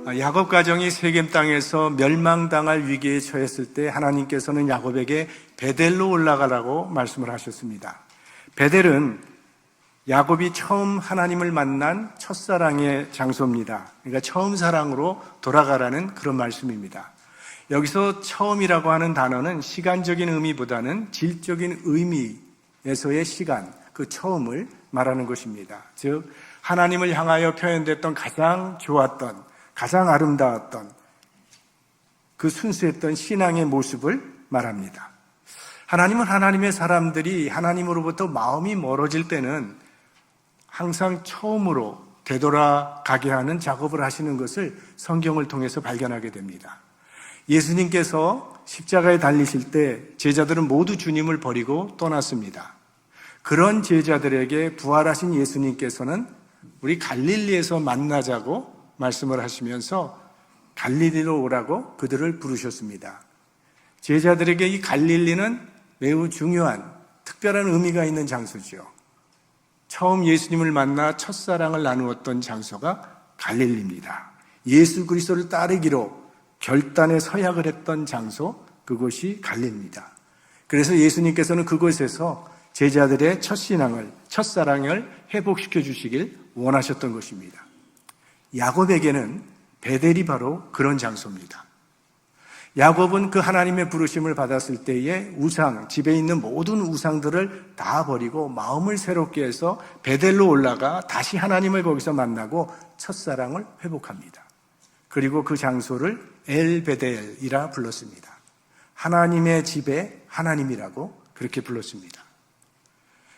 야곱 가정이 세겜 땅에서 멸망당할 위기에 처했을 때 하나님께서는 야곱에게 베델로 올라가라고 말씀을 하셨습니다. 베델은 야곱이 처음 하나님을 만난 첫사랑의 장소입니다. 그러니까 처음 사랑으로 돌아가라는 그런 말씀입니다. 여기서 처음이라고 하는 단어는 시간적인 의미보다는 질적인 의미에서의 시간, 그 처음을 말하는 것입니다. 즉 하나님을 향하여 표현됐던 가장 좋았던, 가장 아름다웠던, 그 순수했던 신앙의 모습을 말합니다. 하나님은 하나님의 사람들이 하나님으로부터 마음이 멀어질 때는 항상 처음으로 되돌아가게 하는 작업을 하시는 것을 성경을 통해서 발견하게 됩니다. 예수님께서 십자가에 달리실 때 제자들은 모두 주님을 버리고 떠났습니다. 그런 제자들에게 부활하신 예수님께서는 우리 갈릴리에서 만나자고 말씀을 하시면서 갈릴리로 오라고 그들을 부르셨습니다. 제자들에게 이 갈릴리는 매우 중요한 특별한 의미가 있는 장소죠. 처음 예수님을 만나 첫사랑을 나누었던 장소가 갈릴리입니다. 예수 그리스도를 따르기로 결단에 서약을 했던 장소, 그곳이 갈릴리입니다. 그래서 예수님께서는 그곳에서 제자들의 첫사랑을 회복시켜 주시길 원하셨던 것입니다. 야곱에게는 베델이 바로 그런 장소입니다. 야곱은 그 하나님의 부르심을 받았을 때에 집에 있는 모든 우상들을 다 버리고 마음을 새롭게 해서 베델로 올라가 다시 하나님을 거기서 만나고 첫사랑을 회복합니다. 그리고 그 장소를 엘베델이라 불렀습니다. 하나님의 집에 하나님이라고 그렇게 불렀습니다.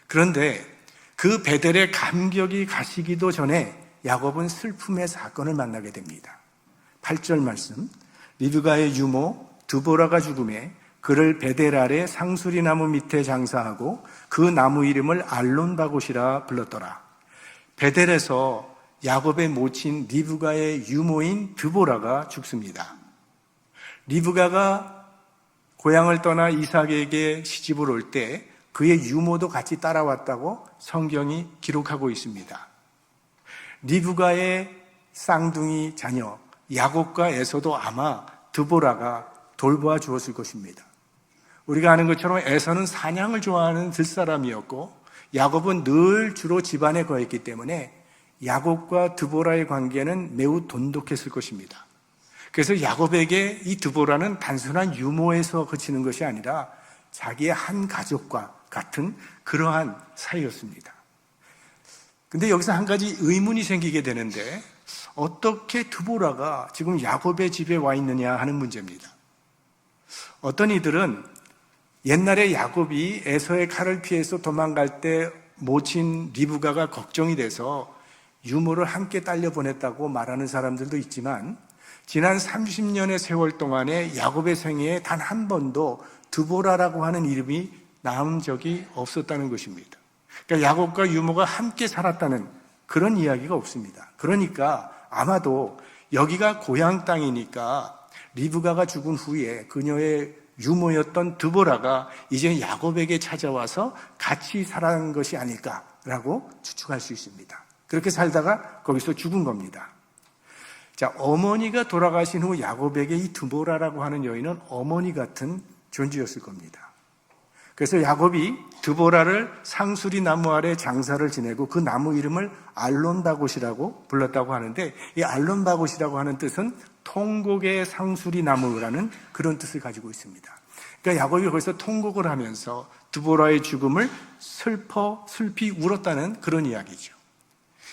그런데 그 베델의 감격이 가시기도 전에 야곱은 슬픔의 사건을 만나게 됩니다. 8절 말씀, 리브가의 유모 드보라가 죽음에 그를 베델 아래 상수리 나무 밑에 장사하고 그 나무 이름을 알론바곳이라 불렀더라. 베델에서 야곱의 모친 리브가의 유모인 드보라가 죽습니다. 리브가가 고향을 떠나 이삭에게 시집을 올 때 그의 유모도 같이 따라왔다고 성경이 기록하고 있습니다. 리브가의 쌍둥이 자녀 야곱과 에서도 아마 드보라가 돌보아 주었을 것입니다. 우리가 아는 것처럼 에서는 사냥을 좋아하는 들사람이었고 야곱은 늘 주로 집안에 거했기 때문에 야곱과 드보라의 관계는 매우 돈독했을 것입니다. 그래서 야곱에게 이 드보라는 단순한 유모에서 그치는 것이 아니라 자기의 한 가족과 같은 그러한 사이였습니다. 근데 여기서 한 가지 의문이 생기게 되는데 어떻게 드보라가 지금 야곱의 집에 와 있느냐 하는 문제입니다. 어떤 이들은 옛날에 야곱이 에서의 칼을 피해서 도망갈 때 모친 리브가가 걱정이 돼서 유모를 함께 딸려 보냈다고 말하는 사람들도 있지만 지난 30년의 세월 동안에 야곱의 생애에 단 한 번도 드보라라고 하는 이름이 나온 적이 없었다는 것입니다. 그러니까 야곱과 유모가 함께 살았다는 그런 이야기가 없습니다. 그러니까 아마도 여기가 고향 땅이니까 리브가가 죽은 후에 그녀의 유모였던 드보라가 이제 야곱에게 찾아와서 같이 살아간 것이 아닐까라고 추측할 수 있습니다. 그렇게 살다가 거기서 죽은 겁니다. 자, 어머니가 돌아가신 후 야곱에게 이 드보라라고 하는 여인은 어머니 같은 존재였을 겁니다. 그래서 야곱이 드보라를 상수리 나무 아래 장사를 지내고 그 나무 이름을 알론바곳이라고 불렀다고 하는데 이 알론바곳이라고 하는 뜻은 통곡의 상수리 나무라는 그런 뜻을 가지고 있습니다. 그러니까 야곱이 거기서 통곡을 하면서 드보라의 죽음을 슬피 울었다는 그런 이야기죠.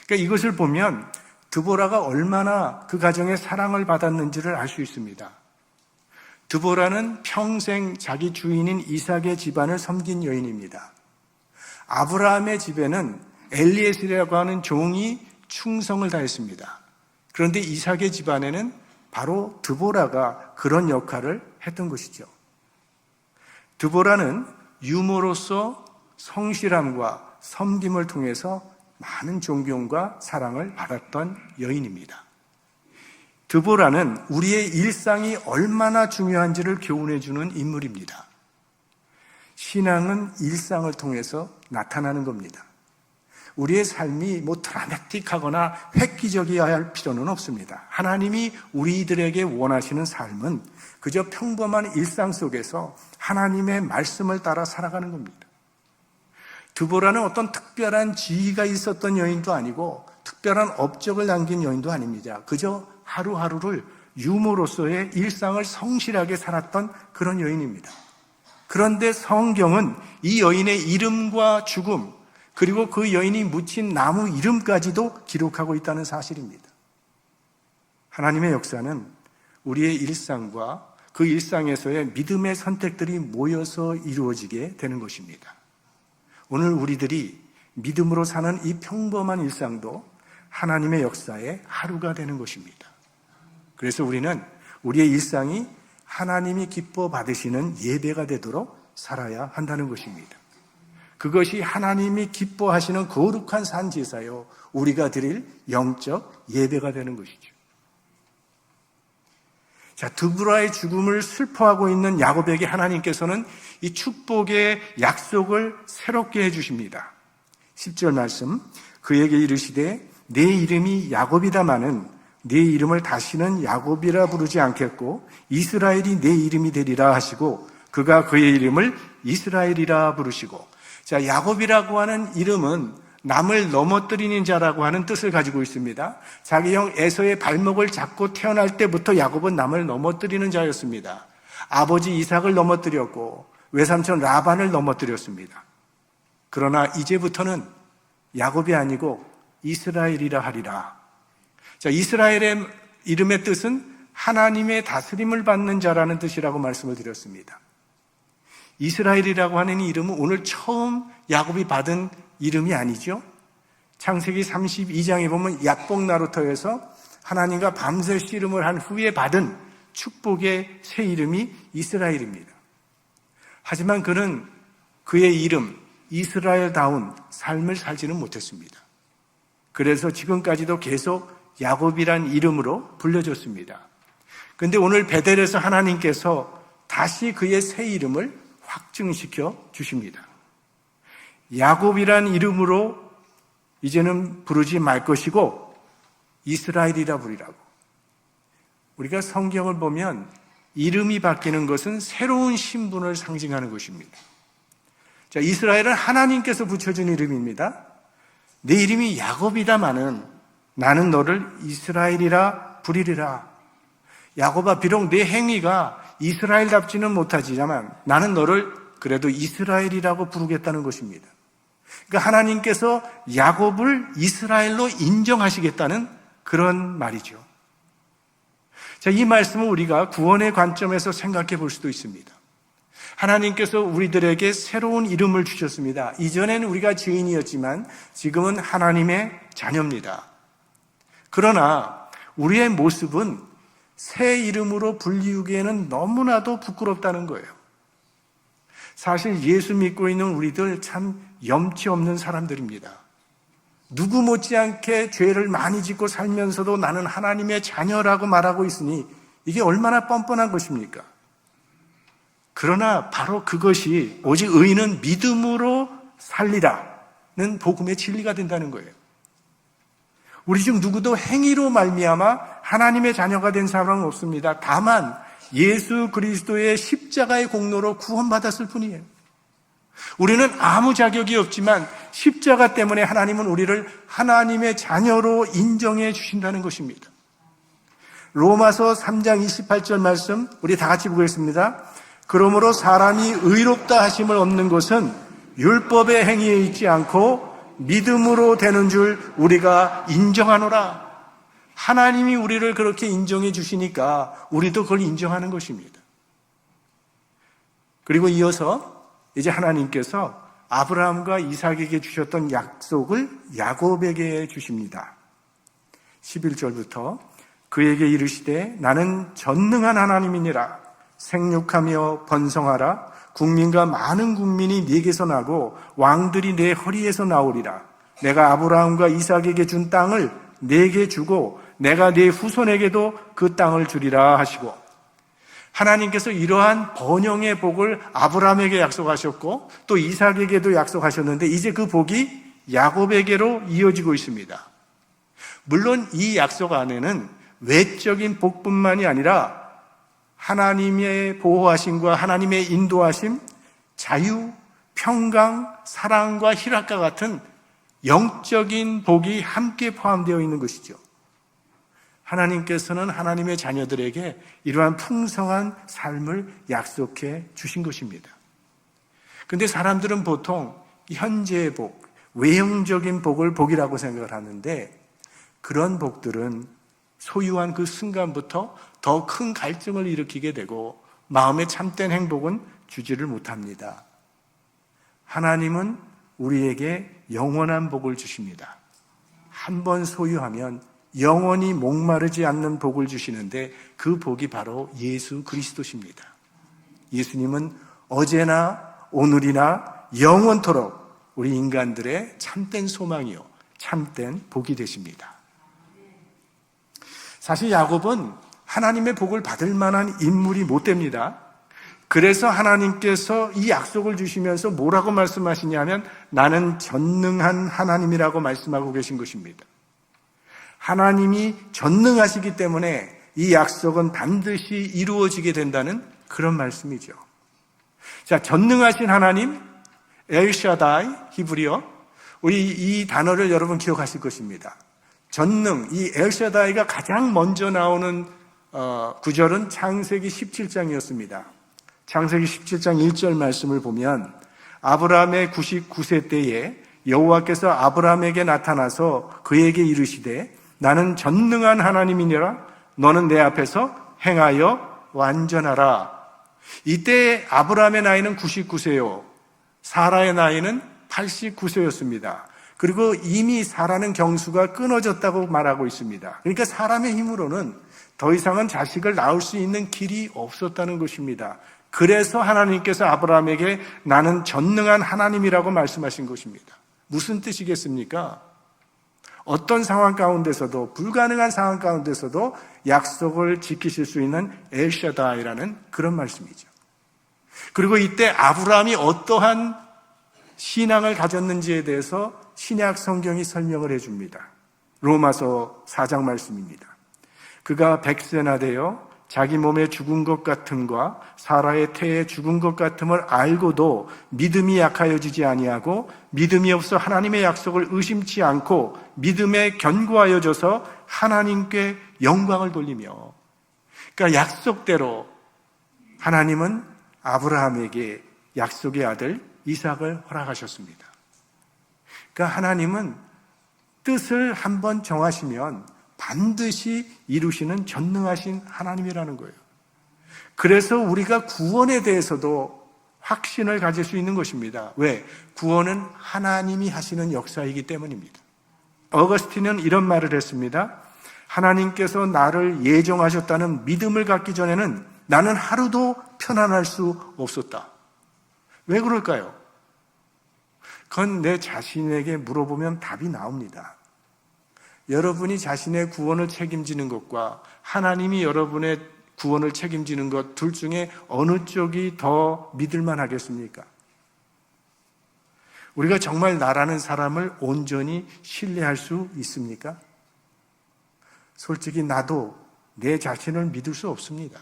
그러니까 이것을 보면 드보라가 얼마나 그 가정의 사랑을 받았는지를 알 수 있습니다. 드보라는 평생 자기 주인인 이삭의 집안을 섬긴 여인입니다. 아브라함의 집에는 엘리에셀이라고 하는 종이 충성을 다했습니다. 그런데 이삭의 집안에는 바로 드보라가 그런 역할을 했던 것이죠. 드보라는 유모로서 성실함과 섬김을 통해서 많은 존경과 사랑을 받았던 여인입니다. 드보라는 우리의 일상이 얼마나 중요한지를 교훈해주는 인물입니다. 신앙은 일상을 통해서 나타나는 겁니다. 우리의 삶이 드라마틱하거나 획기적이어야 할 필요는 없습니다. 하나님이 우리들에게 원하시는 삶은 그저 평범한 일상 속에서 하나님의 말씀을 따라 살아가는 겁니다. 드보라는 어떤 특별한 지위가 있었던 여인도 아니고 특별한 업적을 남긴 여인도 아닙니다. 그저 하루하루를 유모로서의 일상을 성실하게 살았던 그런 여인입니다. 그런데 성경은 이 여인의 이름과 죽음, 그리고 그 여인이 묻힌 나무 이름까지도 기록하고 있다는 사실입니다. 하나님의 역사는 우리의 일상과 그 일상에서의 믿음의 선택들이 모여서 이루어지게 되는 것입니다. 오늘 우리들이 믿음으로 사는 이 평범한 일상도 하나님의 역사의 하루가 되는 것입니다. 그래서 우리는 우리의 일상이 하나님이 기뻐 받으시는 예배가 되도록 살아야 한다는 것입니다. 그것이 하나님이 기뻐하시는 거룩한 산제사요, 우리가 드릴 영적 예배가 되는 것이죠. 자, 드보라의 죽음을 슬퍼하고 있는 야곱에게 하나님께서는 이 축복의 약속을 새롭게 해주십니다. 10절 말씀, 그에게 이르시되 내 이름이 야곱이다마는 내 이름을 다시는 야곱이라 부르지 않겠고 이스라엘이 내 이름이 되리라 하시고 그가 그의 이름을 이스라엘이라 부르시고. 자, 야곱이라고 하는 이름은 남을 넘어뜨리는 자라고 하는 뜻을 가지고 있습니다. 자기 형 에서의 발목을 잡고 태어날 때부터 야곱은 남을 넘어뜨리는 자였습니다. 아버지 이삭을 넘어뜨렸고 외삼촌 라반을 넘어뜨렸습니다. 그러나 이제부터는 야곱이 아니고 이스라엘이라 하리라. 자, 이스라엘의 이름의 뜻은 하나님의 다스림을 받는 자라는 뜻이라고 말씀을 드렸습니다. 이스라엘이라고 하는 이 이름은 오늘 처음 야곱이 받은 이름이 아니죠. 창세기 32장에 보면 야복 나루터에서 하나님과 밤새 씨름을 한 후에 받은 축복의 새 이름이 이스라엘입니다. 하지만 그는 그의 이름 이스라엘다운 삶을 살지는 못했습니다. 그래서 지금까지도 계속 야곱이란 이름으로 불려졌습니다. 그런데 오늘 베델에서 하나님께서 다시 그의 새 이름을 확증시켜 주십니다. 야곱이란 이름으로 이제는 부르지 말 것이고 이스라엘이라 부리라고. 우리가 성경을 보면 이름이 바뀌는 것은 새로운 신분을 상징하는 것입니다. 자, 이스라엘은 하나님께서 붙여준 이름입니다. 내 이름이 야곱이다마는 나는 너를 이스라엘이라 부리리라. 야곱아, 비록 내 행위가 이스라엘답지는 못하지만 나는 너를 그래도 이스라엘이라고 부르겠다는 것입니다. 그러니까 하나님께서 야곱을 이스라엘로 인정하시겠다는 그런 말이죠. 자, 이 말씀은 우리가 구원의 관점에서 생각해 볼 수도 있습니다. 하나님께서 우리들에게 새로운 이름을 주셨습니다. 이전에는 우리가 죄인이었지만 지금은 하나님의 자녀입니다. 그러나 우리의 모습은 새 이름으로 불리우기에는 너무나도 부끄럽다는 거예요. 사실 예수 믿고 있는 우리들 참 염치 없는 사람들입니다. 누구 못지않게 죄를 많이 짓고 살면서도 나는 하나님의 자녀라고 말하고 있으니 이게 얼마나 뻔뻔한 것입니까? 그러나 바로 그것이 오직 의인은 믿음으로 살리라는 복음의 진리가 된다는 거예요. 우리 중 누구도 행위로 말미암아 하나님의 자녀가 된 사람은 없습니다. 다만 예수 그리스도의 십자가의 공로로 구원받았을 뿐이에요. 우리는 아무 자격이 없지만 십자가 때문에 하나님은 우리를 하나님의 자녀로 인정해 주신다는 것입니다. 로마서 3장 28절 말씀 우리 다 같이 보겠습니다. 그러므로 사람이 의롭다 하심을 얻는 것은 율법의 행위에 있지 않고 믿음으로 되는 줄 우리가 인정하노라. 하나님이 우리를 그렇게 인정해 주시니까 우리도 그걸 인정하는 것입니다. 그리고 이어서 이제 하나님께서 아브라함과 이삭에게 주셨던 약속을 야곱에게 주십니다. 11절부터 그에게 이르시되 나는 전능한 하나님이니라. 생육하며 번성하라. 국민과 많은 국민이 네게서 나고 왕들이 내 허리에서 나오리라. 내가 아브라함과 이삭에게 준 땅을 네게 주고 내가 네 후손에게도 그 땅을 주리라 하시고, 하나님께서 이러한 번영의 복을 아브라함에게 약속하셨고 또 이삭에게도 약속하셨는데 이제 그 복이 야곱에게로 이어지고 있습니다. 물론 이 약속 안에는 외적인 복뿐만이 아니라 하나님의 보호하심과 하나님의 인도하심, 자유, 평강, 사랑과 희락과 같은 영적인 복이 함께 포함되어 있는 것이죠. 하나님께서는 하나님의 자녀들에게 이러한 풍성한 삶을 약속해 주신 것입니다. 그런데 사람들은 보통 현재의 복, 외형적인 복을 복이라고 생각을 하는데 그런 복들은 소유한 그 순간부터 더 큰 갈증을 일으키게 되고 마음의 참된 행복은 주지를 못합니다. 하나님은 우리에게 영원한 복을 주십니다. 한 번 소유하면 영원히 목마르지 않는 복을 주시는데 그 복이 바로 예수 그리스도십니다. 예수님은 어제나 오늘이나 영원토록 우리 인간들의 참된 소망이요 참된 복이 되십니다. 사실 야곱은 하나님의 복을 받을 만한 인물이 못 됩니다. 그래서 하나님께서 이 약속을 주시면서 뭐라고 말씀하시냐면 나는 전능한 하나님이라고 말씀하고 계신 것입니다. 하나님이 전능하시기 때문에 이 약속은 반드시 이루어지게 된다는 그런 말씀이죠. 자, 전능하신 하나님, 엘샤다이, 히브리어. 우리 이 단어를 여러분 기억하실 것입니다. 전능, 이 엘샤다이가 가장 먼저 나오는 구절은 창세기 17장이었습니다. 창세기 17장 1절 말씀을 보면 아브라함의 99세 때에 여호와께서 아브라함에게 나타나서 그에게 이르시되 나는 전능한 하나님이니라 너는 내 앞에서 행하여 완전하라. 이때 아브라함의 나이는 99세요. 사라의 나이는 89세였습니다. 그리고 이미 사라는 경수가 끊어졌다고 말하고 있습니다. 그러니까 사람의 힘으로는 더 이상은 자식을 낳을 수 있는 길이 없었다는 것입니다. 그래서 하나님께서 아브라함에게 나는 전능한 하나님이라고 말씀하신 것입니다. 무슨 뜻이겠습니까? 어떤 상황 가운데서도 불가능한 상황 가운데서도 약속을 지키실 수 있는 엘샤다이라는 그런 말씀이죠. 그리고 이때 아브라함이 어떠한 신앙을 가졌는지에 대해서 신약 성경이 설명을 해줍니다. 로마서 4장 말씀입니다. 그가 100세나 되어 자기 몸에 죽은 것 같음과 사라의 태에 죽은 것 같음을 알고도 믿음이 약하여지지 아니하고 믿음이 없어 하나님의 약속을 의심치 않고 믿음에 견고하여져서 하나님께 영광을 돌리며, 그러니까 약속대로 하나님은 아브라함에게 약속의 아들 이삭을 허락하셨습니다. 그러니까 하나님은 뜻을 한번 정하시면 반드시 이루시는 전능하신 하나님이라는 거예요. 그래서 우리가 구원에 대해서도 확신을 가질 수 있는 것입니다. 왜? 구원은 하나님이 하시는 역사이기 때문입니다. 어거스틴은 이런 말을 했습니다. 하나님께서 나를 예정하셨다는 믿음을 갖기 전에는 나는 하루도 편안할 수 없었다. 왜 그럴까요? 그건 내 자신에게 물어보면 답이 나옵니다. 여러분이 자신의 구원을 책임지는 것과 하나님이 여러분의 구원을 책임지는 것 둘 중에 어느 쪽이 더 믿을만 하겠습니까? 우리가 정말 나라는 사람을 온전히 신뢰할 수 있습니까? 솔직히 나도 내 자신을 믿을 수 없습니다.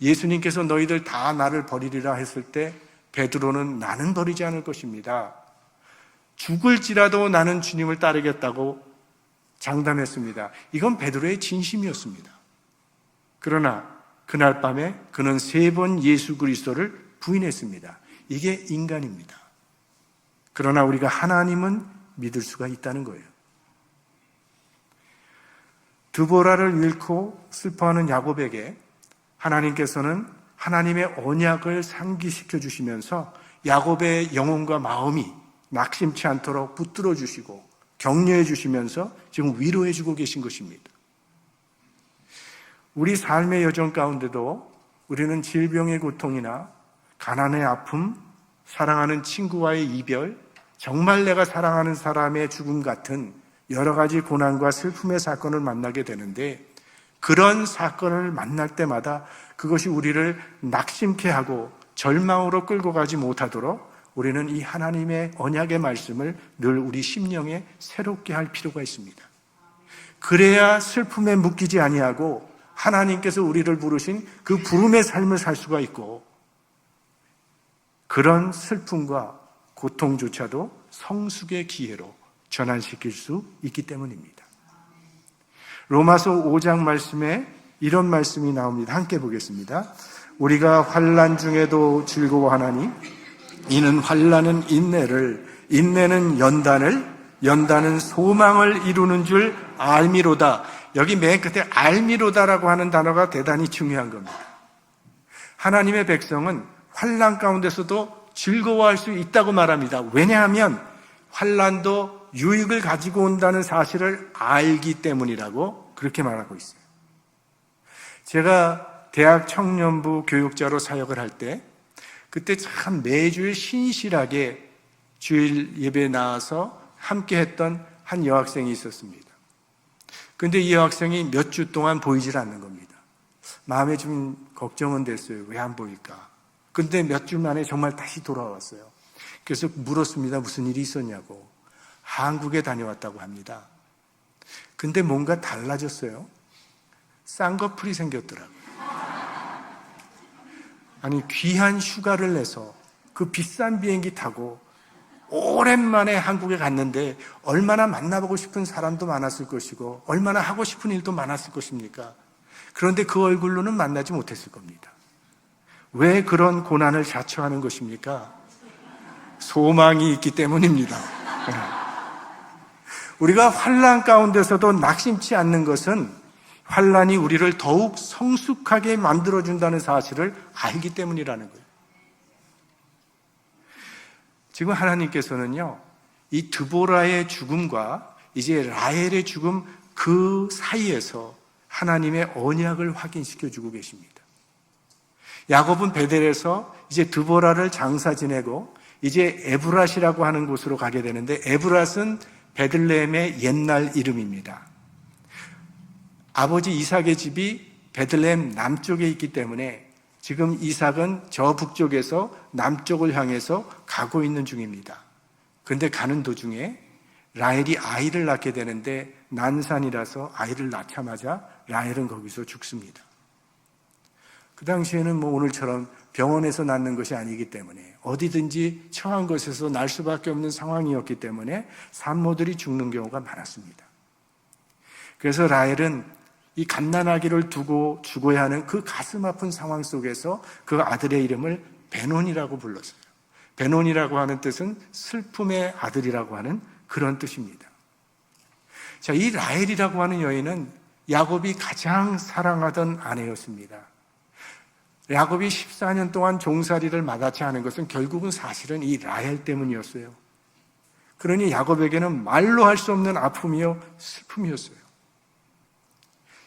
예수님께서 너희들 다 나를 버리리라 했을 때 베드로는 나는 버리지 않을 것입니다. 죽을지라도 나는 주님을 따르겠다고 장담했습니다. 이건 베드로의 진심이었습니다. 그러나 그날 밤에 그는 3번 예수 그리스도를 부인했습니다. 이게 인간입니다. 그러나 우리가 하나님은 믿을 수가 있다는 거예요. 드보라를 잃고 슬퍼하는 야곱에게 하나님께서는 하나님의 언약을 상기시켜 주시면서 야곱의 영혼과 마음이 낙심치 않도록 붙들어 주시고 격려해 주시면서 지금 위로해 주고 계신 것입니다. 우리 삶의 여정 가운데도 우리는 질병의 고통이나 가난의 아픔, 사랑하는 친구와의 이별, 정말 내가 사랑하는 사람의 죽음 같은 여러 가지 고난과 슬픔의 사건을 만나게 되는데 그런 사건을 만날 때마다 그것이 우리를 낙심케 하고 절망으로 끌고 가지 못하도록 우리는 이 하나님의 언약의 말씀을 늘 우리 심령에 새롭게 할 필요가 있습니다. 그래야 슬픔에 묶이지 아니하고 하나님께서 우리를 부르신 그 부름의 삶을 살 수가 있고, 그런 슬픔과 고통조차도 성숙의 기회로 전환시킬 수 있기 때문입니다. 로마서 5장 말씀에 이런 말씀이 나옵니다. 함께 보겠습니다. 우리가 환난 중에도 즐거워하나니 이는 환난은 인내를, 인내는 연단을, 연단은 소망을 이루는 줄 알미로다. 여기 맨 끝에 알미로다라고 하는 단어가 대단히 중요한 겁니다. 하나님의 백성은 환난 가운데서도 즐거워할 수 있다고 말합니다. 왜냐하면 환난도 유익을 가지고 온다는 사실을 알기 때문이라고 그렇게 말하고 있어요. 제가 대학 청년부 교육자로 사역을 할 때 그때 참 매주일 신실하게 주일 예배에 나와서 함께 했던 한 여학생이 있었습니다. 근데 이 여학생이 몇 주 동안 보이질 않는 겁니다. 마음에 좀 걱정은 됐어요. 왜 안 보일까? 근데 몇 주 만에 정말 다시 돌아왔어요. 그래서 물었습니다. 무슨 일이 있었냐고. 한국에 다녀왔다고 합니다. 근데 뭔가 달라졌어요. 쌍꺼풀이 생겼더라고요. 아니, 귀한 휴가를 내서 그 비싼 비행기 타고 오랜만에 한국에 갔는데 얼마나 만나보고 싶은 사람도 많았을 것이고 얼마나 하고 싶은 일도 많았을 것입니까? 그런데 그 얼굴로는 만나지 못했을 겁니다. 왜 그런 고난을 자처하는 것입니까? 소망이 있기 때문입니다. 우리가 환난 가운데서도 낙심치 않는 것은 환난이 우리를 더욱 성숙하게 만들어준다는 사실을 알기 때문이라는 거예요. 지금 하나님께서는요, 이 드보라의 죽음과 이제 라헬의 죽음 그 사이에서 하나님의 언약을 확인시켜 주고 계십니다. 야곱은 베델에서 이제 드보라를 장사 지내고 이제 에브랏이라고 하는 곳으로 가게 되는데, 에브랏은 베들레헴의 옛날 이름입니다. 아버지 이삭의 집이 베들레헴 남쪽에 있기 때문에 지금 이삭은 저 북쪽에서 남쪽을 향해서 가고 있는 중입니다. 그런데 가는 도중에 라헬이 아이를 낳게 되는데 난산이라서 아이를 낳자마자 라헬은 거기서 죽습니다. 그 당시에는 뭐 오늘처럼 병원에서 낳는 것이 아니기 때문에 어디든지 처한 곳에서 날 수밖에 없는 상황이었기 때문에 산모들이 죽는 경우가 많았습니다. 그래서 라헬은 이 갓난아기를 두고 죽어야 하는 그 가슴 아픈 상황 속에서 그 아들의 이름을 베논이라고 불렀어요. 베논이라고 하는 뜻은 슬픔의 아들이라고 하는 그런 뜻입니다. 자, 이 라헬이라고 하는 여인은 야곱이 가장 사랑하던 아내였습니다. 야곱이 14년 동안 종살이를 마다치 하는 것은 결국은 사실은 이 라헬 때문이었어요. 그러니 야곱에게는 말로 할 수 없는 아픔이요 슬픔이었어요.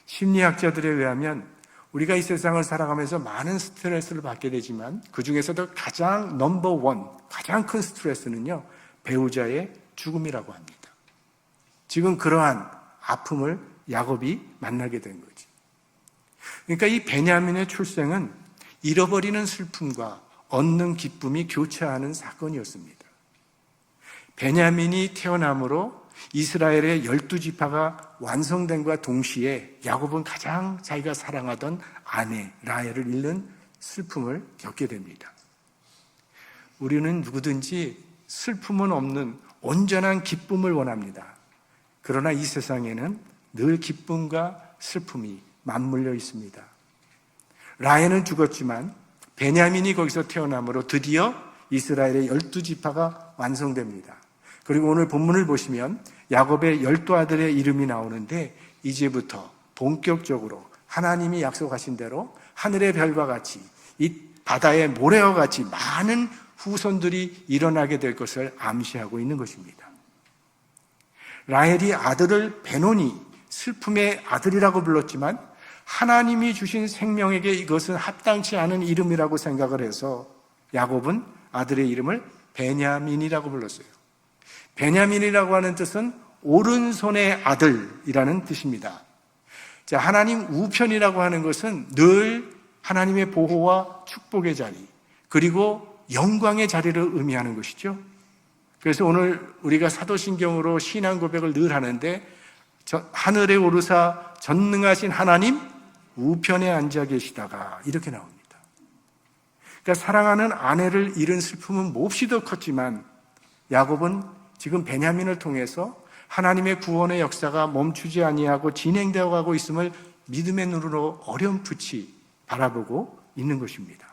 심리학자들에 의하면 우리가 이 세상을 살아가면서 많은 스트레스를 받게 되지만 그 중에서도 가장 넘버원, 가장 큰 스트레스는요, 배우자의 죽음이라고 합니다. 지금 그러한 아픔을 야곱이 만나게 된 거지. 그러니까 이 베냐민의 출생은 잃어버리는 슬픔과 얻는 기쁨이 교차하는 사건이었습니다. 베냐민이 태어남으로 이스라엘의 12지파가 완성된과 동시에 야곱은 가장 자기가 사랑하던 아내 라헬을 잃는 슬픔을 겪게 됩니다. 우리는 누구든지 슬픔은 없는 온전한 기쁨을 원합니다. 그러나 이 세상에는 늘 기쁨과 슬픔이 맞물려 있습니다. 라헬은 죽었지만 베냐민이 거기서 태어남으로 드디어 이스라엘의 12지파가 완성됩니다. 그리고 오늘 본문을 보시면 야곱의 12아들의 이름이 나오는데 이제부터 본격적으로 하나님이 약속하신 대로 하늘의 별과 같이 이 바다의 모래와 같이 많은 후손들이 일어나게 될 것을 암시하고 있는 것입니다. 라헬이 아들을 베논이 슬픔의 아들이라고 불렀지만 하나님이 주신 생명에게 이것은 합당치 않은 이름이라고 생각을 해서 야곱은 아들의 이름을 베냐민이라고 불렀어요. 베냐민이라고 하는 뜻은 오른손의 아들이라는 뜻입니다. 자, 하나님 우편이라고 하는 것은 늘 하나님의 보호와 축복의 자리, 그리고 영광의 자리를 의미하는 것이죠. 그래서 오늘 우리가 사도신경으로 신앙 고백을 늘 하는데 하늘에 오르사 전능하신 하나님 우편에 앉아 계시다가 이렇게 나옵니다. 그러니까 사랑하는 아내를 잃은 슬픔은 몹시도 컸지만 야곱은 지금 베냐민을 통해서 하나님의 구원의 역사가 멈추지 아니하고 진행되어 가고 있음을 믿음의 눈으로 어렴풋이 바라보고 있는 것입니다.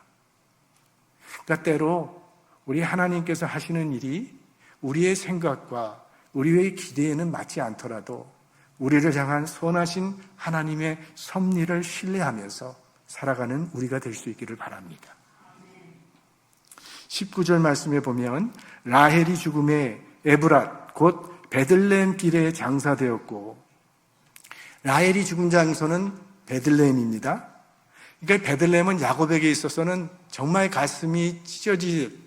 그러니까 때로 우리 하나님께서 하시는 일이 우리의 생각과 우리의 기대에는 맞지 않더라도 우리를 향한 선하신 하나님의 섭리를 신뢰하면서 살아가는 우리가 될 수 있기를 바랍니다. 19절 말씀에 보면 라헬이 죽음에 에브랏 곧 베들레헴 길에 장사되었고, 라헬이 죽은 장소는 베들레헴입니다. 그러니까 베들레헴은 야곱에게 있어서는 정말 가슴이 찢어질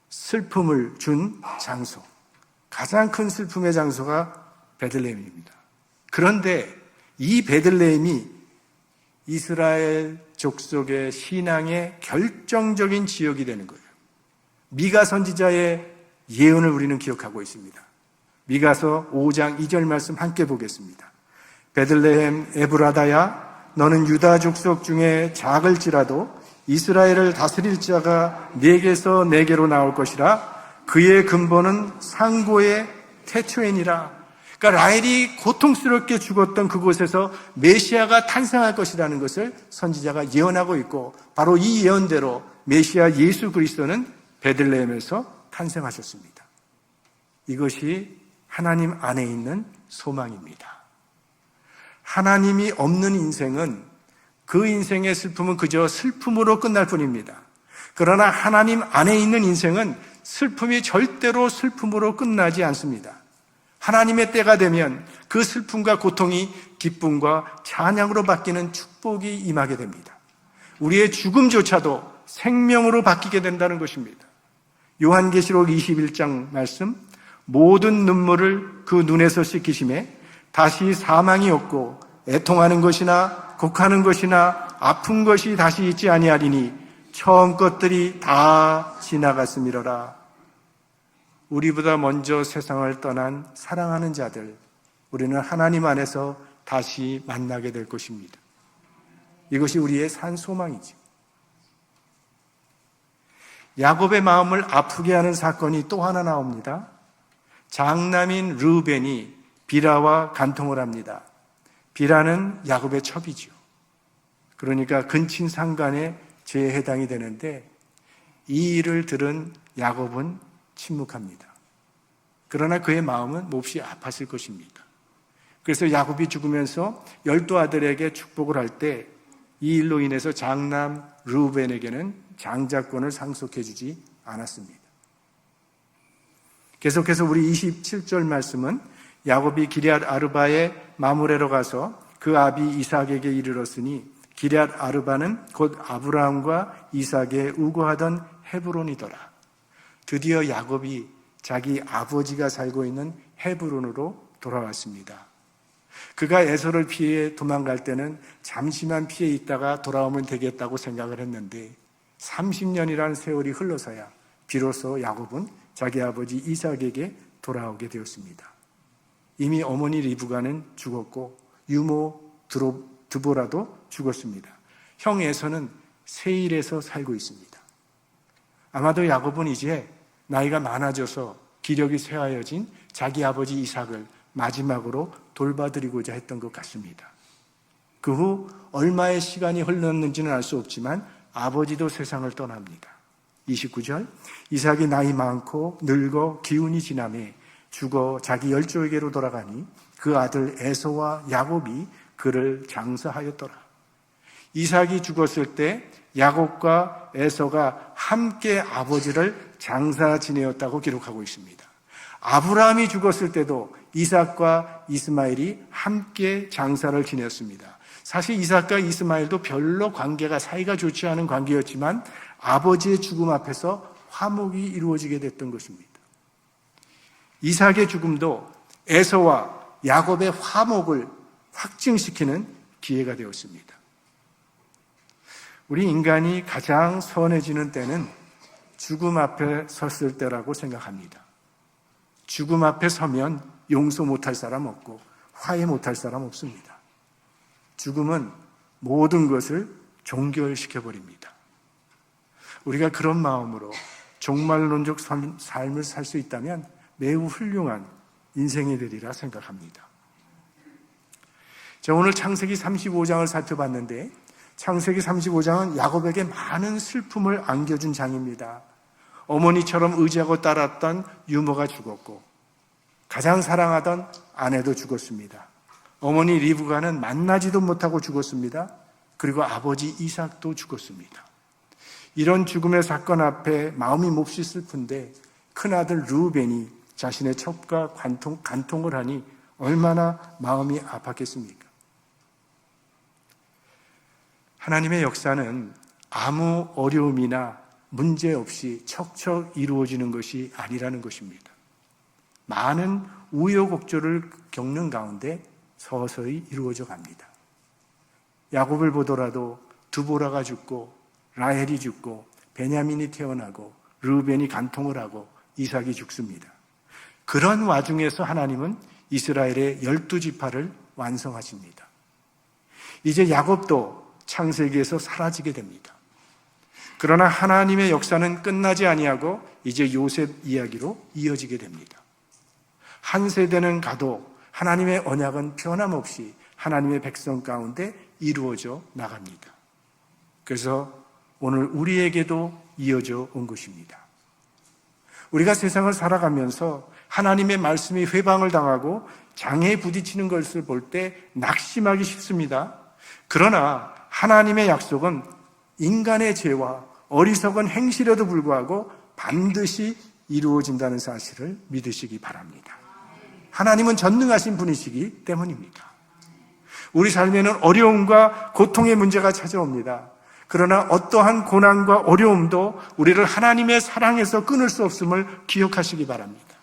슬픔을 준 장소, 가장 큰 슬픔의 장소가 베들레헴입니다. 그런데 이 베들레헴이 이스라엘 족속의 신앙의 결정적인 지역이 되는 거예요. 미가 선지자의 예언을 우리는 기억하고 있습니다. 미가서 5장 2절 말씀 함께 보겠습니다. 베들레헴 에브라다야 너는 유다 족속 중에 작을지라도 이스라엘을 다스릴 자가 네게서 네게로 나올 것이라 그의 근본은 상고의 태초이니라. 그러니까 라헬이 고통스럽게 죽었던 그곳에서 메시아가 탄생할 것이라는 것을 선지자가 예언하고 있고, 바로 이 예언대로 메시아 예수 그리스도는 베들레헴에서 탄생하셨습니다. 이것이 하나님 안에 있는 소망입니다. 하나님이 없는 인생은, 그 인생의 슬픔은 그저 슬픔으로 끝날 뿐입니다. 그러나 하나님 안에 있는 인생은 슬픔이 절대로 슬픔으로 끝나지 않습니다. 하나님의 때가 되면 그 슬픔과 고통이 기쁨과 찬양으로 바뀌는 축복이 임하게 됩니다. 우리의 죽음조차도 생명으로 바뀌게 된다는 것입니다. 요한계시록 21장 말씀, 모든 눈물을 그 눈에서 씻기심에 다시 사망이 없고 애통하는 것이나 곡하는 것이나 아픈 것이 다시 있지 아니하리니 처음 것들이 다 지나갔음이로라. 우리보다 먼저 세상을 떠난 사랑하는 자들, 우리는 하나님 안에서 다시 만나게 될 것입니다. 이것이 우리의 산 소망이죠. 야곱의 마음을 아프게 하는 사건이 또 하나 나옵니다. 장남인 르우벤이 비라와 간통을 합니다. 비라는 야곱의 첩이죠. 그러니까 근친상간의 죄에 해당이 되는데, 이 일을 들은 야곱은 침묵합니다. 그러나 그의 마음은 몹시 아팠을 것입니다. 그래서 야곱이 죽으면서 12아들에게 축복을 할 때 이 일로 인해서 장남 르우벤에게는 장자권을 상속해 주지 않았습니다. 계속해서 우리 27절 말씀은 야곱이 기럇 아르바의 마므레로 가서 그 아비 이삭에게 이르렀으니 기럇 아르바는 곧 아브라함과 이삭의 우거하던 헤브론이더라. 드디어 야곱이 자기 아버지가 살고 있는 헤브론으로 돌아왔습니다. 그가 에서를 피해 도망갈 때는 잠시만 피해 있다가 돌아오면 되겠다고 생각을 했는데 30년이라는 세월이 흘러서야 비로소 야곱은 자기 아버지 이삭에게 돌아오게 되었습니다. 이미 어머니 리브가는 죽었고 유모 드보라도 죽었습니다. 형 에서는 세일에서 살고 있습니다. 아마도 야곱은 이제 나이가 많아져서 기력이 쇠하여진 자기 아버지 이삭을 마지막으로 돌봐드리고자 했던 것 같습니다. 그 후 얼마의 시간이 흘렀는지는 알 수 없지만 아버지도 세상을 떠납니다. 29절, 이삭이 나이 많고 늙어 기운이 지나매 죽어 자기 열조에게로 돌아가니 그 아들 에서와 야곱이 그를 장사하였더라. 이삭이 죽었을 때 야곱과 에서가 함께 아버지를 장사 지내었다고 기록하고 있습니다. 아브라함이 죽었을 때도 이삭과 이스마엘이 함께 장사를 지냈습니다. 사실 이삭과 이스마엘도 별로 관계가 사이가 좋지 않은 관계였지만 아버지의 죽음 앞에서 화목이 이루어지게 됐던 것입니다. 이삭의 죽음도 에서와 야곱의 화목을 확증시키는 기회가 되었습니다. 우리 인간이 가장 선해지는 때는 죽음 앞에 섰을 때라고 생각합니다. 죽음 앞에 서면 용서 못할 사람 없고 화해 못할 사람 없습니다. 죽음은 모든 것을 종결시켜버립니다. 우리가 그런 마음으로 종말론적 삶을 살 수 있다면 매우 훌륭한 인생이 되리라 생각합니다. 자, 오늘 창세기 35장을 살펴봤는데 창세기 35장은 야곱에게 많은 슬픔을 안겨준 장입니다. 어머니처럼 의지하고 따랐던 유모가 죽었고 가장 사랑하던 아내도 죽었습니다. 어머니 리브가는 만나지도 못하고 죽었습니다. 그리고 아버지 이삭도 죽었습니다. 이런 죽음의 사건 앞에 마음이 몹시 슬픈데 큰아들 르우벤이 자신의 첩과 간통을 하니 얼마나 마음이 아팠겠습니까? 하나님의 역사는 아무 어려움이나 문제 없이 척척 이루어지는 것이 아니라는 것입니다. 많은 우여곡절을 겪는 가운데 서서히 이루어져 갑니다. 야곱을 보더라도 두보라가 죽고 라헬이 죽고 베냐민이 태어나고 르우벤이 간통을 하고 이삭이 죽습니다. 그런 와중에서 하나님은 이스라엘의 12지파를 완성하십니다. 이제 야곱도 창세기에서 사라지게 됩니다. 그러나 하나님의 역사는 끝나지 아니하고 이제 요셉 이야기로 이어지게 됩니다. 한 세대는 가도 하나님의 언약은 변함없이 하나님의 백성 가운데 이루어져 나갑니다. 그래서 오늘 우리에게도 이어져 온 것입니다. 우리가 세상을 살아가면서 하나님의 말씀이 회방을 당하고 장애에 부딪히는 것을 볼 때 낙심하기 쉽습니다. 그러나 하나님의 약속은 인간의 죄와 어리석은 행실에도 불구하고 반드시 이루어진다는 사실을 믿으시기 바랍니다. 하나님은 전능하신 분이시기 때문입니다. 우리 삶에는 어려움과 고통의 문제가 찾아옵니다. 그러나 어떠한 고난과 어려움도 우리를 하나님의 사랑에서 끊을 수 없음을 기억하시기 바랍니다.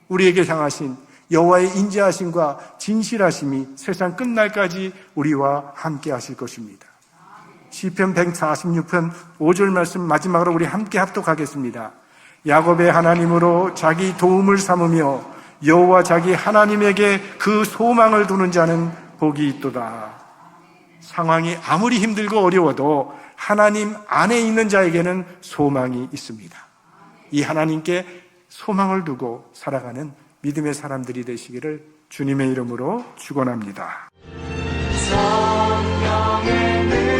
우리에게 향하신 여호와의 인자하심과 진실하심이 세상 끝날까지 우리와 함께 하실 것입니다. 시편 146편 5절 말씀 마지막으로 우리 함께 합독하겠습니다. 야곱의 하나님으로 자기 도움을 삼으며 여호와 자기 하나님에게 그 소망을 두는 자는 복이 있도다. 상황이 아무리 힘들고 어려워도 하나님 안에 있는 자에게는 소망이 있습니다. 이 하나님께 소망을 두고 살아가는 믿음의 사람들이 되시기를 주님의 이름으로 축원합니다. 성령의